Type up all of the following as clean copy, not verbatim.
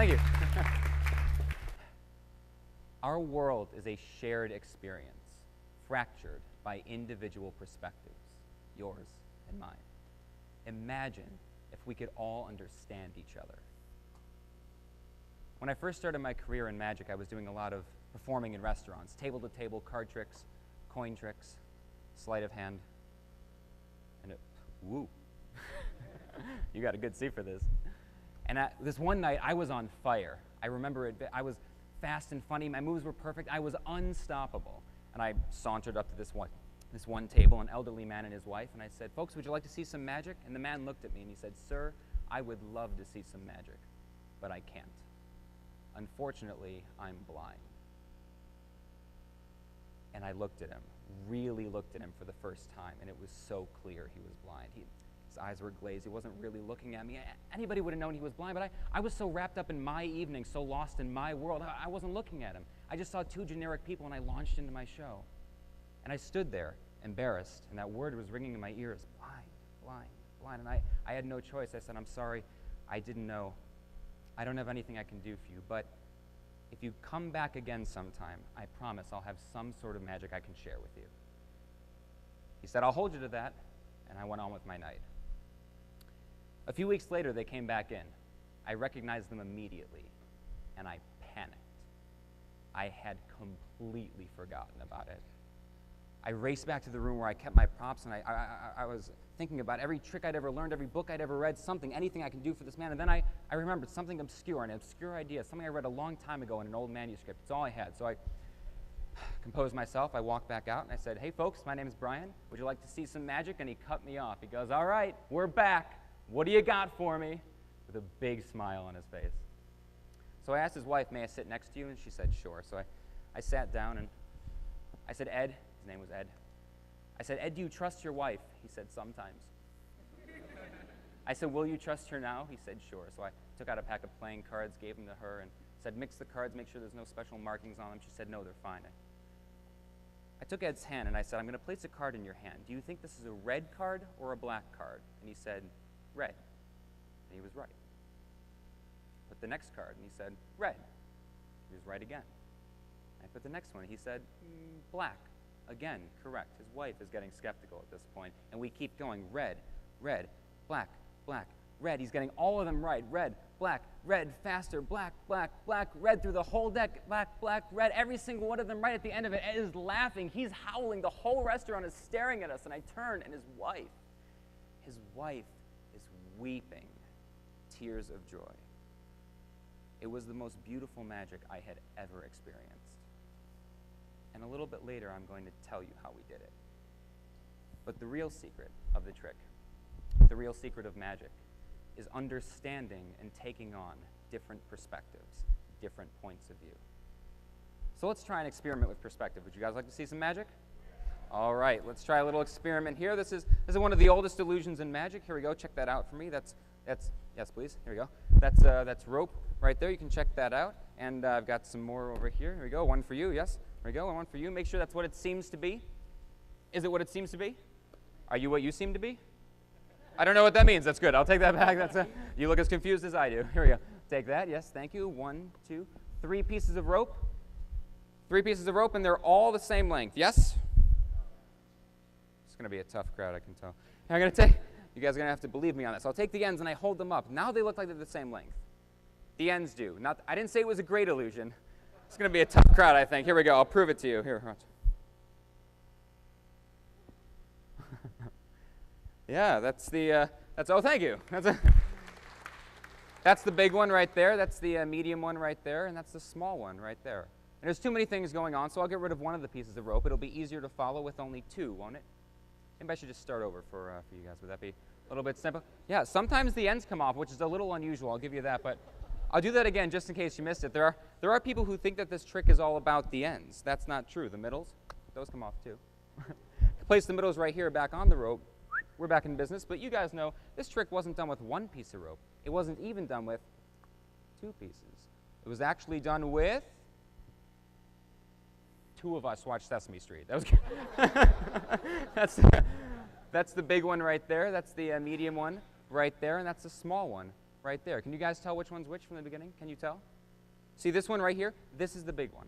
thank you. Our world is a shared experience, fractured by individual perspectives, yours and mine. Imagine if we could all understand each other. When I first started my career in magic, I was doing a lot of performing in restaurants, table-to-table card tricks, coin tricks, sleight of hand, and woo. You got a good seat for this. And this one night, I was on fire. I remember it. I was fast and funny. My moves were perfect. I was unstoppable. And I sauntered up to this one table, an elderly man and his wife, and I said, "Folks, would you like to see some magic?" And the man looked at me and he said, "Sir, I would love to see some magic, but I can't. Unfortunately, I'm blind." And I looked at him, really looked at him for the first time, and it was so clear he was blind. His eyes were glazed. He wasn't really looking at me. Anybody would have known he was blind, but I was so wrapped up in my evening, so lost in my world, I wasn't looking at him. I just saw two generic people, and I launched into my show. And I stood there, embarrassed, and that word was ringing in my ears, blind, blind, blind. And I had no choice. I said, "I'm sorry, I didn't know. I don't have anything I can do for you, but if you come back again sometime, I promise I'll have some sort of magic I can share with you." He said, "I'll hold you to that," and I went on with my night. A few weeks later, they came back in. I recognized them immediately, and I panicked. I had completely forgotten about it. I raced back to the room where I kept my props, and I was thinking about every trick I'd ever learned, every book I'd ever read, anything I can do for this man. And then I remembered something obscure, an obscure idea, something I read a long time ago in an old manuscript. It's all I had. So I composed myself. I walked back out, and I said, "Hey, folks, my name is Brian. Would you like to see some magic?" And he cut me off. He goes, "All right, we're back. What do you got for me?" With a big smile on his face. So I asked his wife, "May I sit next to you?" And she said, "Sure." So I sat down, and I said, "Ed," his name was Ed. I said, "Ed, do you trust your wife?" He said, "Sometimes." I said, "Will you trust her now?" He said, "Sure." So I took out a pack of playing cards, gave them to her, and said, "Mix the cards, make sure there's no special markings on them." She said, "No, they're fine." I took Ed's hand, and I said, "I'm going to place a card in your hand. Do you think this is a red card or a black card?" And he said, "Red." And he was right. Put the next card, and he said, "Red." He was right again. I put the next one, and he said, "Black." Again, correct. His wife is getting skeptical at this point, and we keep going, red, red, black, black, red. He's getting all of them right. Red, black, red, faster, black, black, black, red through the whole deck, black, black, red, every single one of them right at the end of it. Ed is laughing. He's howling. The whole restaurant is staring at us, and I turn, and his wife is weeping, tears of joy. It was the most beautiful magic I had ever experienced. And a little bit later, I'm going to tell you how we did it. But the real secret of the trick, the real secret of magic, is understanding and taking on different perspectives, different points of view. So let's try an experiment with perspective. Would you guys like to see some magic? All right, let's try a little experiment here. This is one of the oldest illusions in magic. Here we go. Check that out for me. That's yes, please. Here we go. That's rope right there. You can check that out. And I've got some more over here. Here we go. One for you. Yes. There we go. And one for you. Make sure that's what it seems to be. Is it what it seems to be? Are you what you seem to be? I don't know what that means. That's good. I'll take that back. You look as confused as I do. Here we go. Take that. Yes. Thank you. 1, 2, 3 pieces of rope. 3 pieces of rope, and they're all the same length. Yes. It's going to be a tough crowd, I can tell. You guys are going to have to believe me on this. I'll take the ends and I hold them up. Now they look like they're the same length. The ends do. I didn't say it was a great illusion. It's going to be a tough crowd, I think. Here we go. I'll prove it to you. Here, watch. Yeah, oh, thank you. That's the big one right there. That's the medium one right there. And that's the small one right there. And there's too many things going on, so I'll get rid of one of the pieces of rope. It'll be easier to follow with only 2, won't it? Maybe I should just start over for you guys. Would that be a little bit simple? Yeah, sometimes the ends come off, which is a little unusual. I'll give you that, but I'll do that again just in case you missed it. There are people who think that this trick is all about the ends. That's not true. The middles, those come off too. Place the middles right here back on the rope. We're back in business, but you guys know this trick wasn't done with 1 piece of rope. It wasn't even done with 2 pieces. It was actually done with 2 of us watched Sesame Street. That was good. That's the big one right there. That's the medium one right there, and that's the small one right there. Can you guys tell which one's which from the beginning? Can you tell? See this one right here? This is the big one.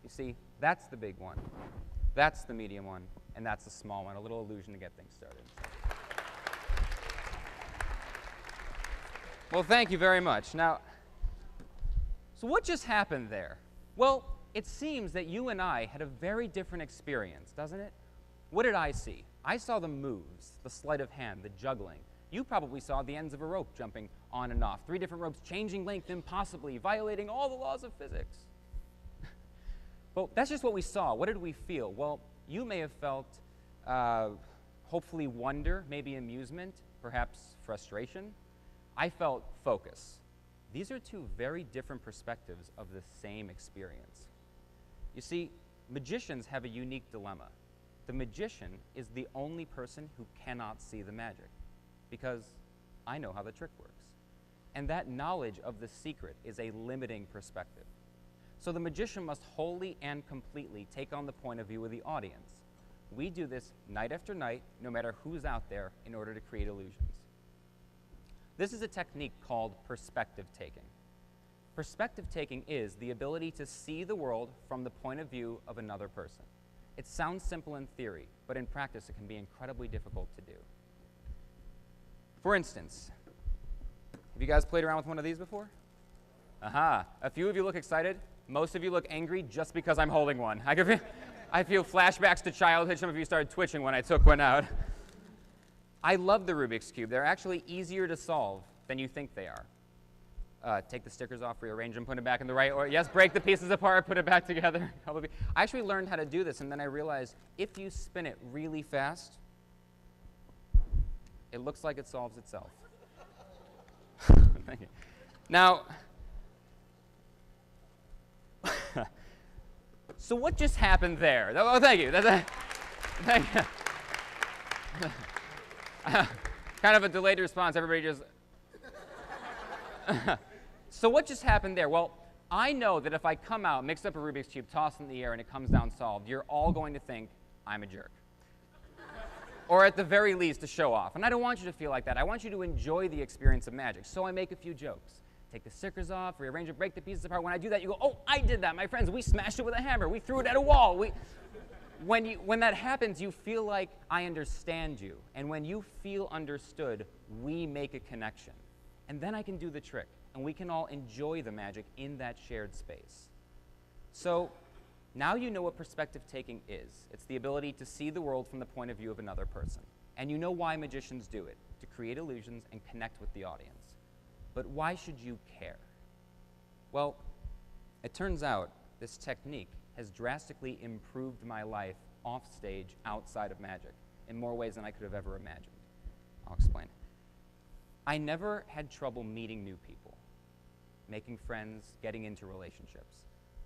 You see, that's the big one. That's the medium one. And that's the small one. A little illusion to get things started. Well, thank you very much. Now, so what just happened there? Well, it seems that you and I had a very different experience, doesn't it? What did I see? I saw the moves, the sleight of hand, the juggling. You probably saw the ends of a rope jumping on and off, 3 different ropes changing length impossibly, violating all the laws of physics. But that's just what we saw. What did we feel? Well, you may have felt hopefully wonder, maybe amusement, perhaps frustration. I felt focus. These are 2 very different perspectives of the same experience. You see, magicians have a unique dilemma. The magician is the only person who cannot see the magic, because I know how the trick works. And that knowledge of the secret is a limiting perspective. So the magician must wholly and completely take on the point of view of the audience. We do this night after night, no matter who's out there, in order to create illusions. This is a technique called perspective taking. Perspective taking is the ability to see the world from the point of view of another person. It sounds simple in theory, but in practice it can be incredibly difficult to do. For instance, have you guys played around with one of these before? Aha, a few of you look excited. Most of you look angry just because I'm holding one. I feel flashbacks to childhood. Some of you started twitching when I took one out. I love the Rubik's Cube. They're actually easier to solve than you think they are. Take the stickers off, rearrange them, put them back in the right order. Yes, break the pieces apart, put it back together. I actually learned how to do this, and then I realized if you spin it really fast, it looks like it solves itself. Thank you. Now, so what just happened there? Oh, thank you. Thank you. Kind of a delayed response. Everybody just... So what just happened there? Well, I know that if I come out, mix up a Rubik's Cube, toss it in the air, and it comes down solved, you're all going to think I'm a jerk. Or at the very least, to show off. And I don't want you to feel like that. I want you to enjoy the experience of magic. So I make a few jokes. Take the stickers off, rearrange it, break the pieces apart. When I do that, you go, oh, I did that. My friends, we smashed it with a hammer. We threw it at a wall. When that happens, you feel like I understand you. And when you feel understood, we make a connection. And then I can do the trick. And we can all enjoy the magic in that shared space. So now you know what perspective taking is. It's the ability to see the world from the point of view of another person. And you know why magicians do it, to create illusions and connect with the audience. But why should you care? Well, it turns out this technique has drastically improved my life off stage, outside of magic, in more ways than I could have ever imagined. I'll explain. I never had trouble meeting new people, making friends, getting into relationships,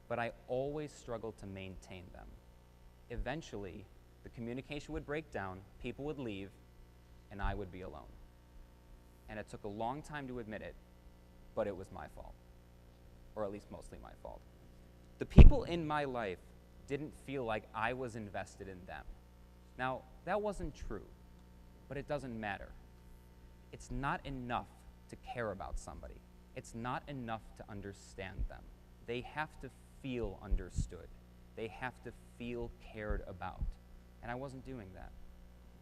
but I always struggled to maintain them. Eventually, the communication would break down, people would leave, and I would be alone. And it took a long time to admit it, but it was my fault, or at least mostly my fault. The people in my life didn't feel like I was invested in them. Now, that wasn't true, but it doesn't matter. It's not enough to care about somebody. It's not enough to understand them. They have to feel understood. They have to feel cared about. And I wasn't doing that.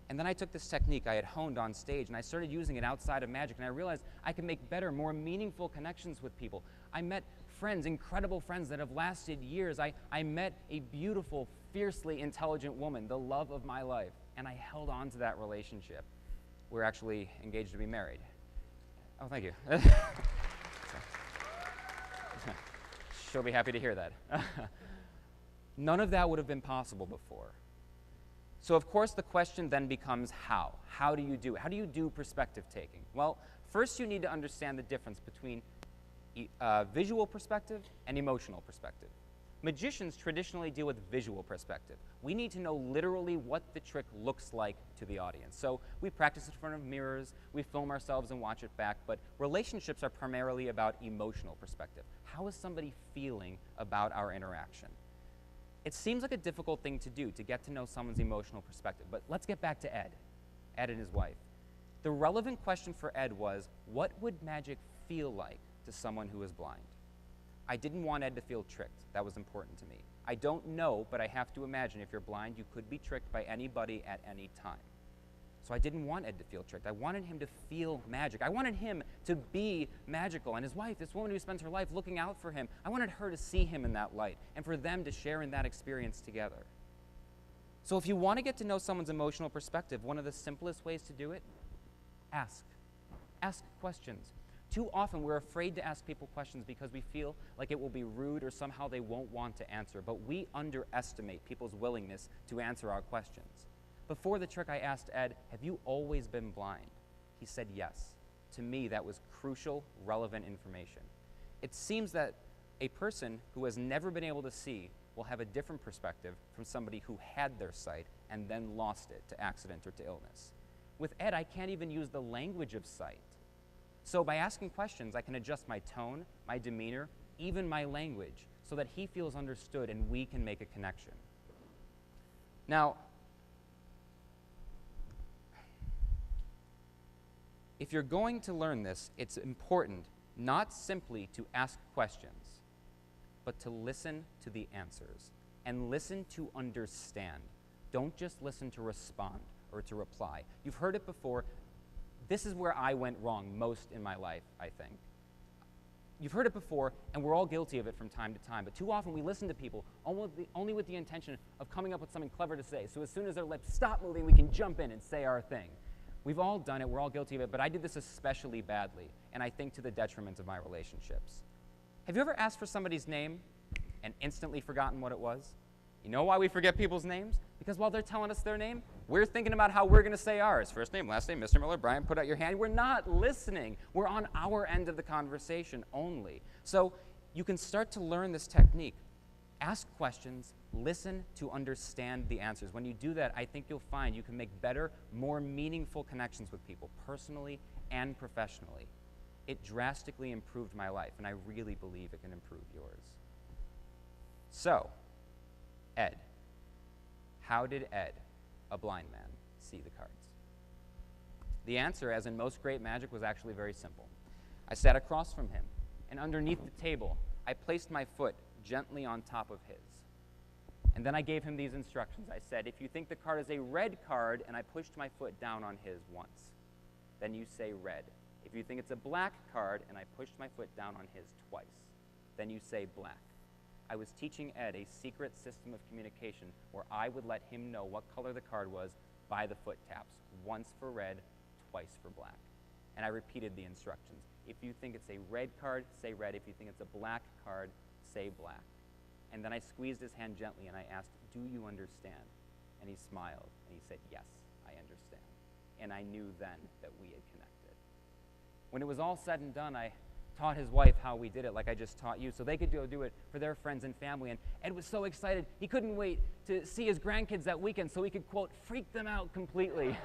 And then I took this technique I had honed on stage, and I started using it outside of magic, and I realized I could make better, more meaningful connections with people. I met friends, incredible friends that have lasted years. I met a beautiful, fiercely intelligent woman, the love of my life, and I held on to that relationship. We're actually engaged to be married. Oh, thank you. She'll be happy to hear that. None of that would have been possible before. So of course the question then becomes how? How do you do it? How do you do perspective taking? Well, first you need to understand the difference between visual perspective and emotional perspective. Magicians traditionally deal with visual perspective. We need to know literally what the trick looks like to the audience. So we practice in front of mirrors, we film ourselves and watch it back, but relationships are primarily about emotional perspective. How is somebody feeling about our interaction? It seems like a difficult thing to do, to get to know someone's emotional perspective, but let's get back to Ed and his wife. The relevant question for Ed was, what would magic feel like to someone who is blind? I didn't want Ed to feel tricked. That was important to me. I don't know, but I have to imagine if you're blind, you could be tricked by anybody at any time. So I didn't want Ed to feel tricked. I wanted him to feel magic. I wanted him to be magical. And his wife, this woman who spends her life looking out for him, I wanted her to see him in that light and for them to share in that experience together. So if you want to get to know someone's emotional perspective, one of the simplest ways to do it, ask. Ask questions. Too often we're afraid to ask people questions because we feel like it will be rude or somehow they won't want to answer. But we underestimate people's willingness to answer our questions. Before the trick, I asked Ed, have you always been blind? He said yes. To me, that was crucial, relevant information. It seems that a person who has never been able to see will have a different perspective from somebody who had their sight and then lost it to accident or to illness. With Ed, I can't even use the language of sight. So by asking questions, I can adjust my tone, my demeanor, even my language, so that he feels understood and we can make a connection. Now, if you're going to learn this, it's important not simply to ask questions, but to listen to the answers and listen to understand. Don't just listen to respond or to reply. You've heard it before. This is where I went wrong most in my life, I think. You've heard it before, and we're all guilty of it from time to time, but too often we listen to people only with the intention of coming up with something clever to say. So as soon as their lips stop moving, we can jump in and say our thing. We've all done it, we're all guilty of it, but I did this especially badly, and I think to the detriment of my relationships. Have you ever asked for somebody's name and instantly forgotten what it was? You know why we forget people's names? Because while they're telling us their name, we're thinking about how we're going to say ours. First name, last name, Mr. Miller, Brian, put out your hand. We're not listening. We're on our end of the conversation only. So you can start to learn this technique. Ask questions, listen to understand the answers. When you do that, I think you'll find you can make better, more meaningful connections with people, personally and professionally. It drastically improved my life, and I really believe it can improve yours. So, Ed. How did Ed, a blind man, see the cards? The answer, as in most great magic, was actually very simple. I sat across from him, and underneath the table, I placed my foot gently on top of his. And then I gave him these instructions. I said, if you think the card is a red card, and I pushed my foot down on his once, then you say red. If you think it's a black card, and I pushed my foot down on his twice, then you say black. I was teaching Ed a secret system of communication where I would let him know what color the card was by the foot taps, once for red, twice for black. And I repeated the instructions. If you think it's a red card, say red. If you think it's a black card, say black. And then I squeezed his hand gently and I asked, do you understand? And he smiled and he said, yes, I understand. And I knew then that we had connected. When it was all said and done, I taught his wife how we did it, like I just taught you, so they could go do it for their friends and family. And Ed was so excited, he couldn't wait to see his grandkids that weekend so he could, quote, freak them out completely.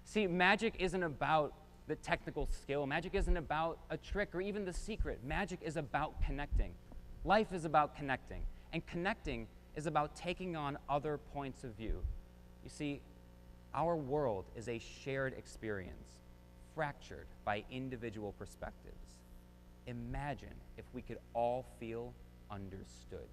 See, magic isn't about the technical skill. Magic isn't about a trick or even the secret. Magic is about connecting. Life is about connecting. And connecting is about taking on other points of view. You see, our world is a shared experience, fractured by individual perspectives. Imagine if we could all feel understood.